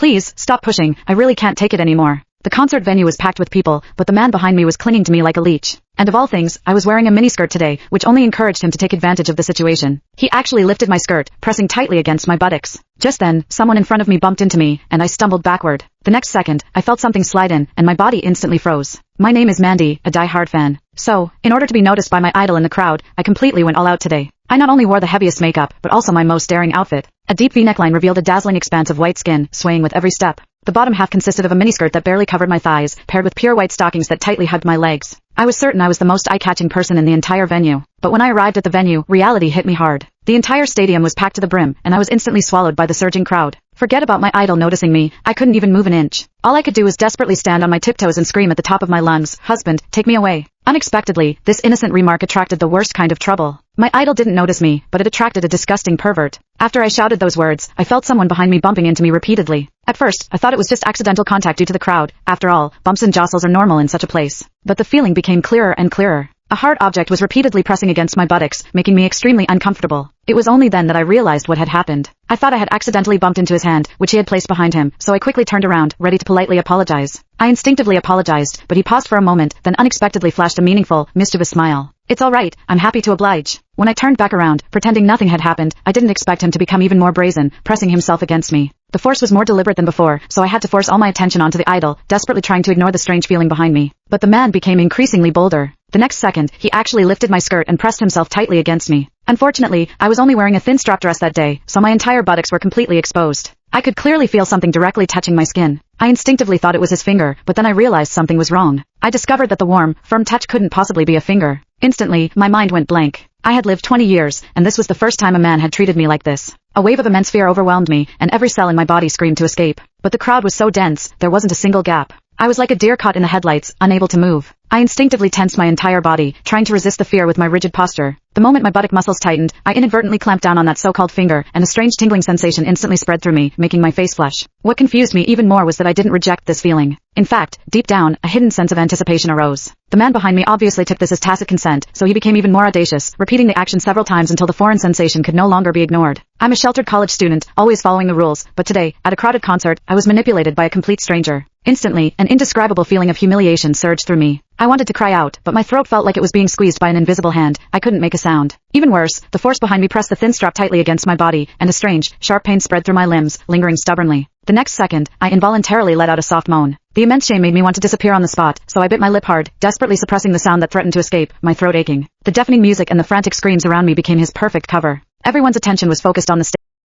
Please, stop pushing, I really can't take it anymore. The concert venue was packed with people, but the man behind me was clinging to me like a leech. And of all things, I was wearing a miniskirt today, which only encouraged him to take advantage of the situation. He actually lifted my skirt, pressing tightly against my buttocks. Just then, someone in front of me bumped into me, and I stumbled backward. The next second, I felt something slide in, and my body instantly froze. My name is Mandy, a die-hard fan. So, in order to be noticed by my idol in the crowd, I completely went all out today. I not only wore the heaviest makeup, but also my most daring outfit. A deep V-neckline revealed a dazzling expanse of white skin, swaying with every step. The bottom half consisted of a miniskirt that barely covered my thighs, paired with pure white stockings that tightly hugged my legs. I was certain I was the most eye-catching person in the entire venue. But when I arrived at the venue, reality hit me hard. The entire stadium was packed to the brim, and I was instantly swallowed by the surging crowd. Forget about my idol noticing me, I couldn't even move an inch. All I could do was desperately stand on my tiptoes and scream at the top of my lungs, "Husband, take me away." Unexpectedly, this innocent remark attracted the worst kind of trouble. My idol didn't notice me, but it attracted a disgusting pervert. After I shouted those words, I felt someone behind me bumping into me repeatedly. At first, I thought it was just accidental contact due to the crowd. After all, bumps and jostles are normal in such a place. But the feeling became clearer and clearer. A hard object was repeatedly pressing against my buttocks, making me extremely uncomfortable. It was only then that I realized what had happened. I thought I had accidentally bumped into his hand, which he had placed behind him, so I quickly turned around, ready to politely apologize. I instinctively apologized, but he paused for a moment, then unexpectedly flashed a meaningful, mischievous smile. "It's all right, I'm happy to oblige." When I turned back around, pretending nothing had happened, I didn't expect him to become even more brazen, pressing himself against me. The force was more deliberate than before, so I had to force all my attention onto the idol, desperately trying to ignore the strange feeling behind me. But the man became increasingly bolder. The next second, he actually lifted my skirt and pressed himself tightly against me. Unfortunately, I was only wearing a thin strap dress that day, so my entire buttocks were completely exposed. I could clearly feel something directly touching my skin. I instinctively thought it was his finger, but then I realized something was wrong. I discovered that the warm, firm touch couldn't possibly be a finger. Instantly, my mind went blank. I had lived 20 years, and this was the first time a man had treated me like this. A wave of immense fear overwhelmed me, and every cell in my body screamed to escape. But the crowd was so dense, there wasn't a single gap. I was like a deer caught in the headlights, unable to move. I instinctively tensed my entire body, trying to resist the fear with my rigid posture. The moment my buttock muscles tightened, I inadvertently clamped down on that so-called finger, and a strange tingling sensation instantly spread through me, making my face flush. What confused me even more was that I didn't reject this feeling. In fact, deep down, a hidden sense of anticipation arose. The man behind me obviously took this as tacit consent, so he became even more audacious, repeating the action several times until the foreign sensation could no longer be ignored. I'm a sheltered college student, always following the rules, but today, at a crowded concert, I was manipulated by a complete stranger. Instantly, an indescribable feeling of humiliation surged through me. I wanted to cry out, but my throat felt like it was being squeezed by an invisible hand. I couldn't make a sound. Even worse, the force behind me pressed the thin strap tightly against my body, and a strange, sharp pain spread through my limbs, lingering stubbornly. The next second, I involuntarily let out a soft moan. The immense shame made me want to disappear on the spot, so I bit my lip hard, desperately suppressing the sound that threatened to escape, my throat aching. The deafening music and the frantic screams around me became his perfect cover. Everyone's attention was focused on the stage.